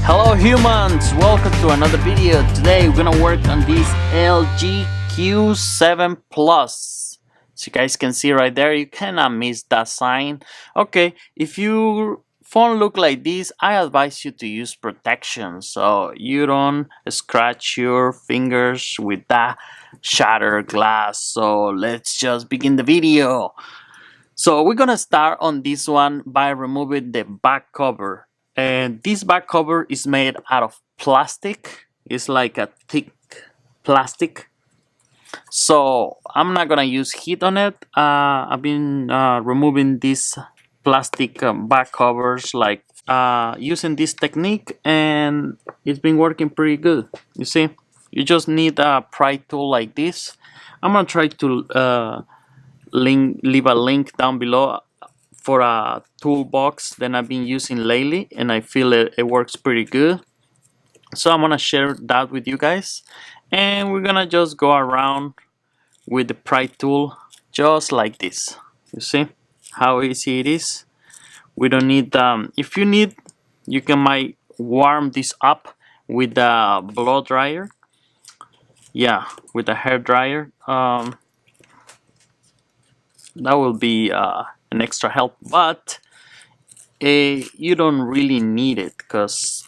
Hello humans, welcome to another video. Today we're gonna work on this LG Q7 Plus. As you guys can see right there, you cannot miss that sign. Okay, if your phone look like this, I advise you to use protection so you don't scratch your fingers with that shattered glass. So let's just begin the video. So we're gonna start on this one by removing the back cover. And this back cover is made out of plastic. It's like a thick plastic. So I'm not gonna use heat on it. I've been removing these plastic back covers like using this technique, and it's been working pretty good. You see, you just need a pry tool like this. I'm gonna try to leave a link down below for a toolbox that I've been using lately, and I feel it works pretty good. So I'm gonna share that with you guys, and we're gonna just go around with the pry tool just like this. You see how easy it is. We don't need if you need, you can might warm this up with a blow dryer. Yeah, with a hair dryer. That will be an extra help, but you don't really need it because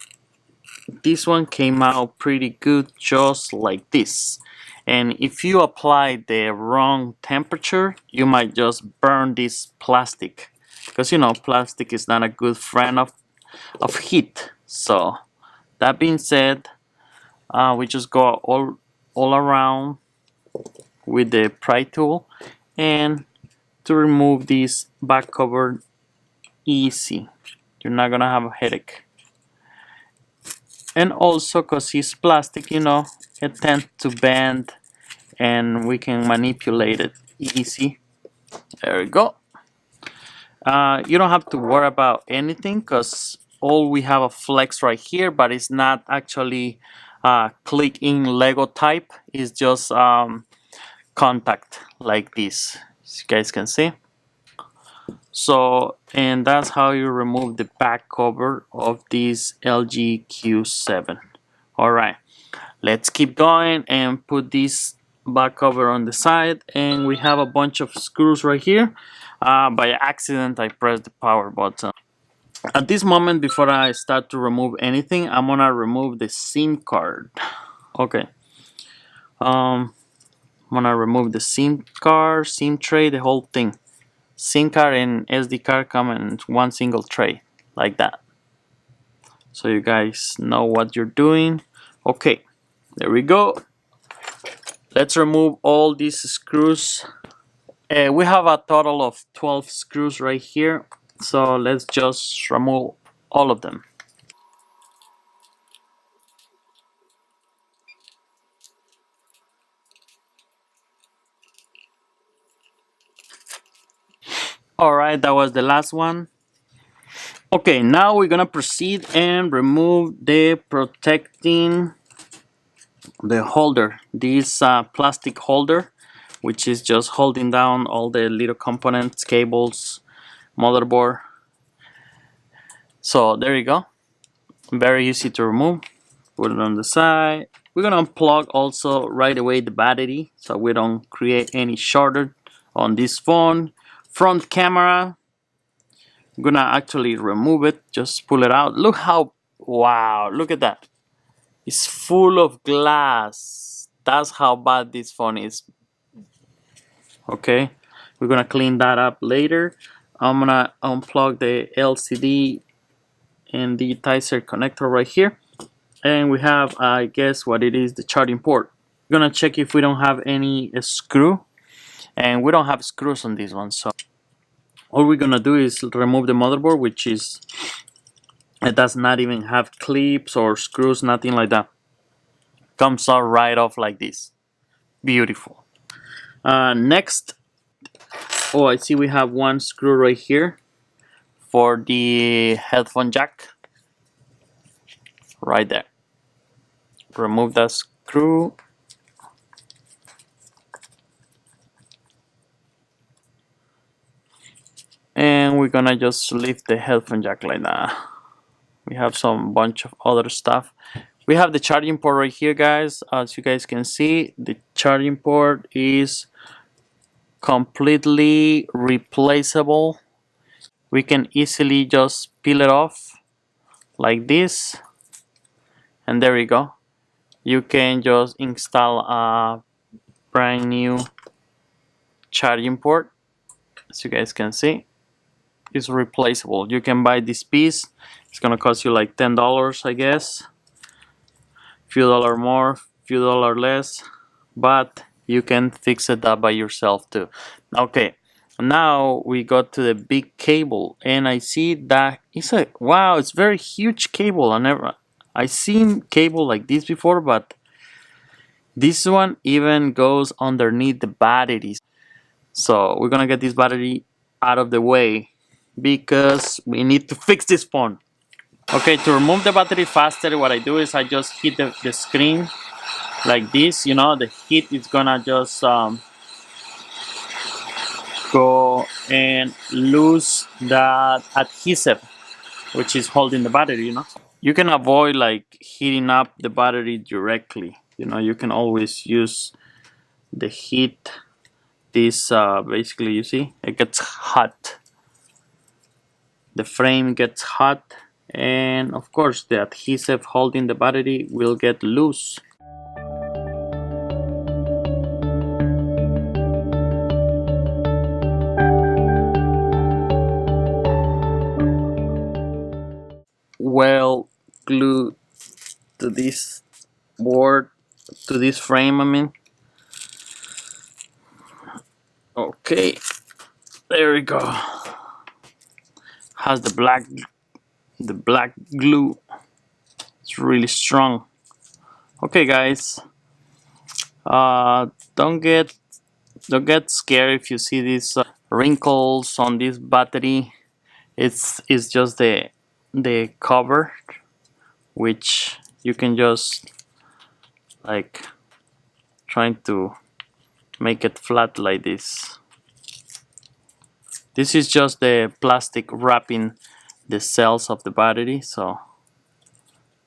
this one came out pretty good just like this. And if you apply the wrong temperature, you might just burn this plastic, because you know plastic is not a good friend of heat. So that being said, we just go all around with the pry tool, and to remove this back cover, easy. You're not gonna have a headache. And also because it's plastic, you know, it tends to bend and we can manipulate it easy. There we go. You don't have to worry about anything because all we have a flex right here, but it's not actually click-in Lego type. It's just contact like this, as you guys can see. So, and that's how you remove the back cover of this LG Q7. Alright, let's keep going and put this back cover on the side, and we have a bunch of screws right here. By accident I pressed the power button. At this moment, before I start to remove anything, I'm gonna remove the SIM card. Okay. I'm gonna remove the SIM card, SIM tray, the whole thing. SIM card and SD card come in one single tray, like that. So you guys know what you're doing. Okay, there we go. Let's remove all these screws. We have a total of 12 screws right here. So let's just remove all of them. Alright, that was the last one. Okay, now we're gonna proceed and remove the protecting the holder, this plastic holder, which is just holding down all the little components, cables, motherboard. So there you go, very easy to remove. Put it on the side. We're gonna unplug also right away the battery so we don't create any shortage on this phone. Front camera, I'm gonna actually remove it, just pull it out. Look how, wow, look at that. It's full of glass. That's how bad this phone is. Okay, we're gonna clean that up later. I'm gonna unplug the LCD and the Tizer connector right here, and we have, I guess what it is, the charging port. We're gonna check if we don't have any screw, and we don't have screws on this one. So all we're gonna do is remove the motherboard, which is, it does not even have clips or screws, nothing like that. Comes out right off like this. Beautiful. Next, oh, I see we have one screw right here for the headphone jack. Right there. Remove that screw. And we're gonna just lift the headphone jack like that. We have some bunch of other stuff. We have the charging port right here, guys. As you guys can see, the charging port is completely replaceable. We can easily just peel it off like this, and there we go. You can just install a brand new charging port. As you guys can see, it's replaceable. You can buy this piece. It's gonna cost you like $10, I guess. Few dollar more, few dollar less, but you can fix it up by yourself too. Okay, now we got to the big cable, and I see that it's a wow, it's very huge cable. I seen cable like this before, but this one even goes underneath the batteries. So we're gonna get this battery out of the way because we need to fix this phone. Okay, to remove the battery faster, what I do is I just hit the screen like this. You know, the heat is gonna just go and lose that adhesive which is holding the battery, you know. You can avoid like heating up the battery directly. You know, you can always use the heat. This basically, you see, it gets hot. The frame gets hot, and of course the adhesive holding the battery will get loose. Well glued to this board, to this frame, I mean. Okay, there we go. Has the black glue. It's really strong. Okay, guys, don't get scared if you see these wrinkles on this battery. It's just the cover, which you can just like trying to make it flat like this. This is just the plastic wrapping the cells of the battery, so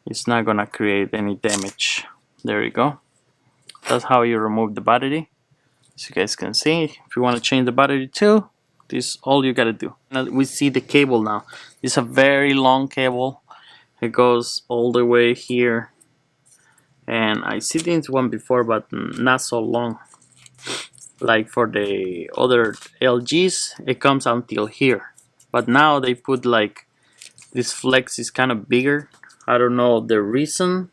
it's not gonna create any damage. There you go. That's how you remove the battery. As you guys can see, if you want to change the battery too, this is all you gotta do. Now we see the cable now. It's a very long cable. It goes all the way here, and I see this one before, but not so long. Like for the other LGs, it comes until here, but now they put like this flex is kind of bigger. I don't know the reason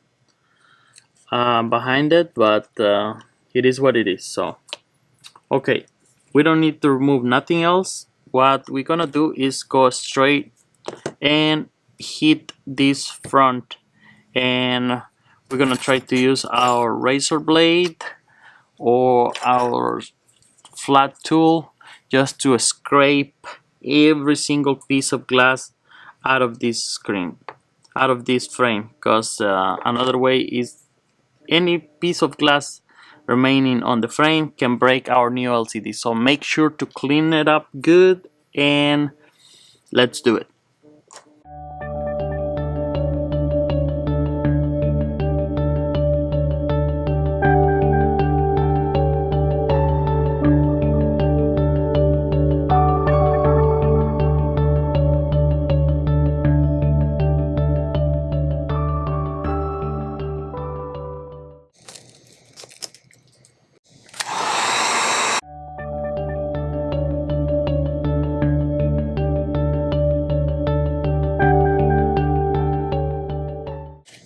behind it, but it is what it is. So okay, we don't need to remove nothing else. What we're gonna do is go straight and hit this front, and we're gonna try to use our razor blade or our flat tool just to scrape every single piece of glass out of this screen, out of this frame, because another way is any piece of glass remaining on the frame can break our new LCD. So make sure to clean it up good, and let's do it.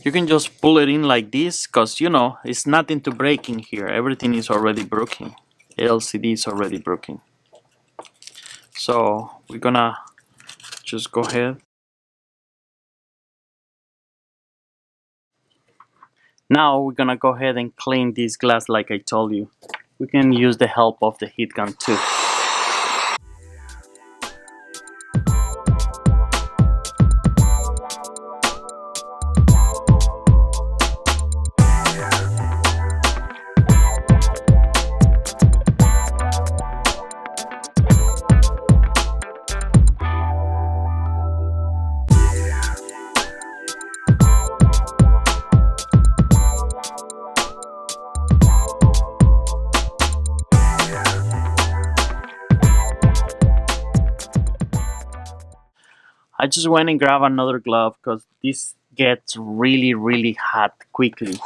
You can just pull it in like this, because you know it's nothing to break in here. Everything is already broken. LCD is already broken. So we're gonna just go ahead. Now we're gonna go ahead and clean this glass like I told you. We can use the help of the heat gun too. I just went and grabbed another glove because this gets really hot quickly.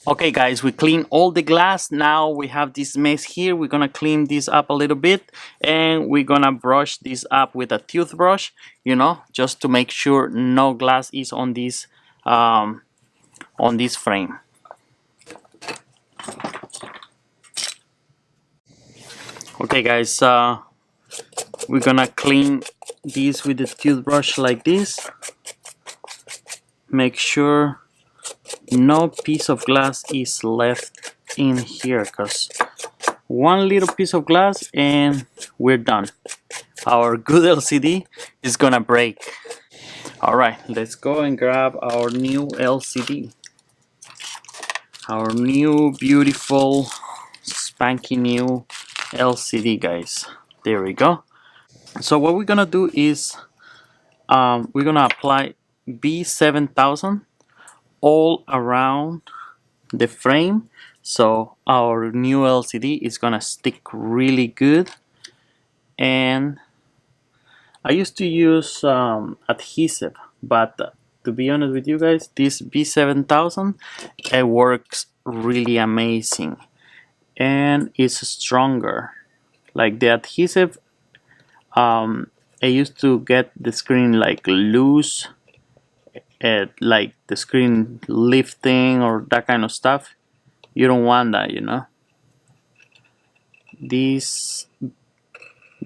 Okay guys, we clean all the glass. Now we have this mess here. We're gonna clean this up a little bit, and we're gonna brush this up with a toothbrush, you know, just to make sure no glass is on this frame. Okay guys, we're gonna clean this with the toothbrush like this. Make sure no piece of glass is left in here, because one little piece of glass and we're done. Our good LCD is gonna break. Alright, let's go and grab our new LCD. Our new beautiful spanky new LCD, guys. There we go. So what we're gonna do is we're gonna apply B7000 all around the frame, so our new LCD is gonna stick really good. And I used to use adhesive, but to be honest with you guys, this B7000, it works really amazing and it's stronger. Like the adhesive, I used to get the screen like loose, like the screen lifting or that kind of stuff. You don't want that, you know. These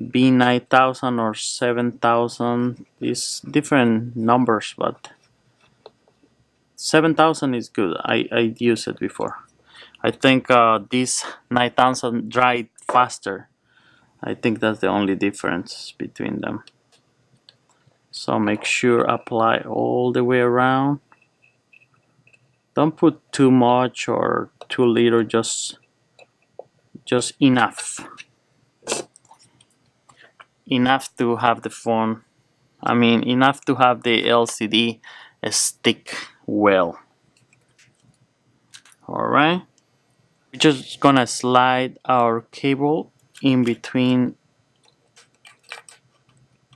B9000 or 7000 is different numbers, but 7000 is good. I used it before. I think this 9000 dried faster. I think that's the only difference between them. So make sure apply all the way around. Don't put too much or too little, just enough. Enough to have the phone, enough to have the LCD stick well. Alright, we're just gonna slide our cable in between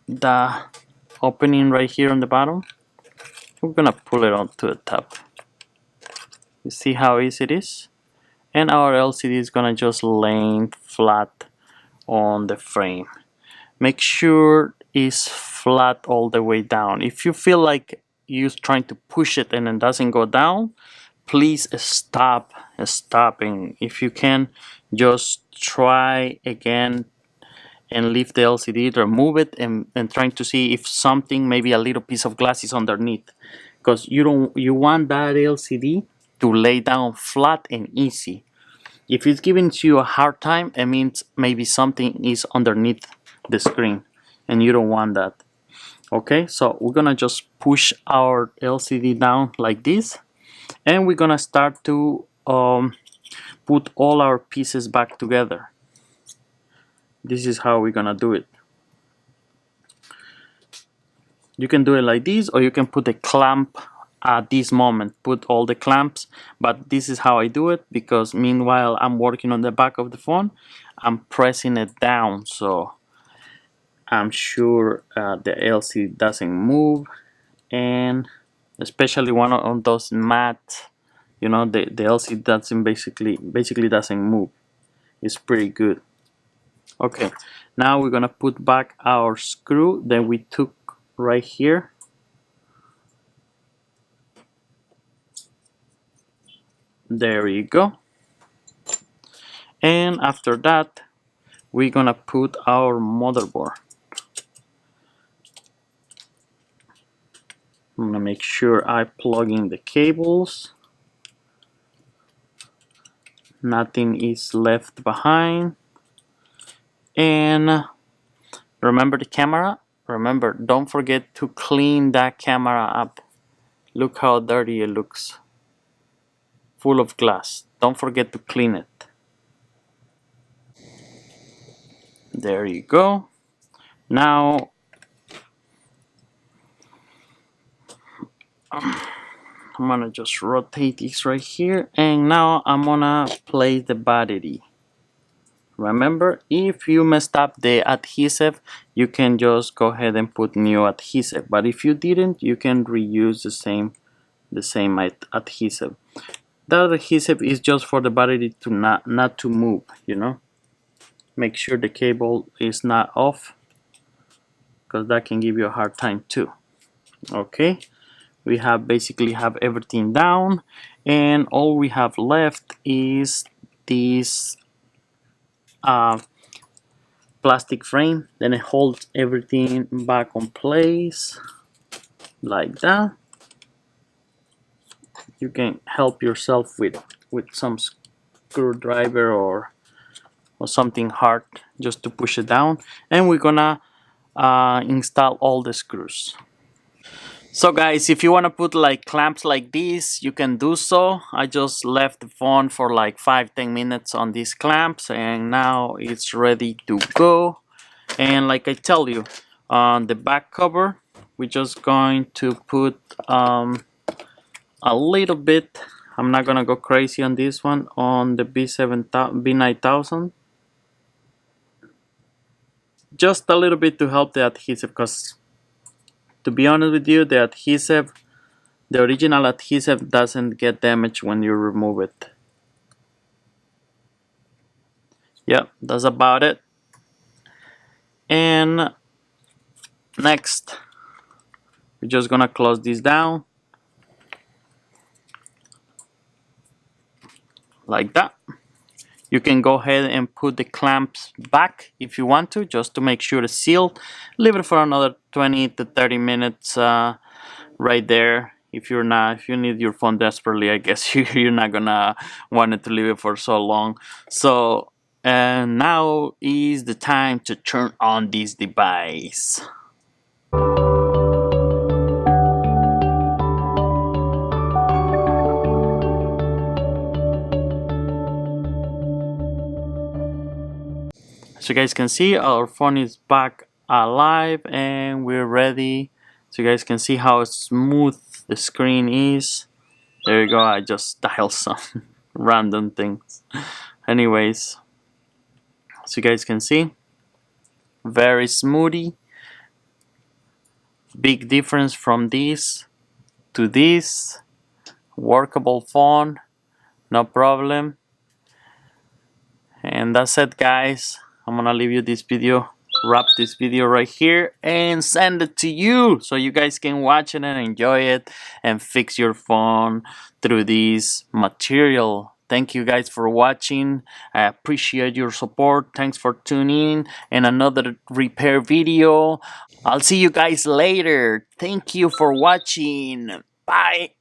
the opening right here on the bottom. We're gonna pull it onto the top. You see how easy it is? And our LCD is gonna just lay flat on the frame. Make sure it's flat all the way down. If you feel like you're trying to push it and it doesn't go down, please stop. And if you can, just try again and leave the LCD, remove it, and trying to see if something, maybe a little piece of glass is underneath, because you want that LCD to lay down flat and easy. If it's giving you a hard time, it means maybe something is underneath the screen and you don't want that. Okay, so we're gonna just push our LCD down like this, and we're gonna start to put all our pieces back together. This is how we're gonna do it. You can do it like this, or you can put a clamp at this moment, put all the clamps, but this is how I do it, because meanwhile I'm working on the back of the phone, I'm pressing it down, so I'm sure the LCD doesn't move. And especially one on those matte, you know, the LCD doesn't basically doesn't move. It's pretty good. Okay, now we're gonna put back our screw that we took right here. There you go. And after that, we're gonna put our motherboard. I'm gonna make sure I plug in the cables. Nothing is left behind. And remember the camera? Remember, don't forget to clean that camera up. Look how dirty it looks. Full of glass. Don't forget to clean it. There you go. Now I'm gonna just rotate this right here, and now I'm gonna place the battery. Remember, if you messed up the adhesive, you can just go ahead and put new adhesive, but if you didn't, you can reuse the same adhesive. That adhesive is just for the battery to not to move, you know. Make sure the cable is not off, because that can give you a hard time too. Okay, we have basically have everything down, and all we have left is this plastic frame. Then it holds everything back on place like that. You can help yourself with some screwdriver or something hard just to push it down, and we're gonna install all the screws. So guys, if you want to put like clamps like this, you can do so. I just left the phone for like 5-10 minutes on these clamps, and now it's ready to go. And like I tell you, on the back cover, we're just going to put a little bit. I'm not gonna go crazy on this one, on the B9000. Just a little bit to help the adhesive, because to be honest with you, the adhesive, the original adhesive doesn't get damaged when you remove it. Yep, that's about it. And next, we're just gonna close this down like that. You can go ahead and put the clamps back if you want to, just to make sure it's sealed. Leave it for another 20 to 30 minutes right there. If you need your phone desperately, I guess you're not gonna want it to leave it for so long. So now is the time to turn on this device. So you guys can see our phone is back alive, and we're ready. So you guys can see how smooth the screen is. There you go, I just dialed some random things. Anyways, so you guys can see, very smoothie. Big difference from this to this. Workable phone, no problem. And that's it, guys. I'm gonna leave you this video, wrap this video right here, and send it to you so you guys can watch it and enjoy it and fix your phone through this material. Thank you guys for watching. I appreciate your support. Thanks for tuning in another repair video. I'll see you guys later. Thank you for watching. Bye.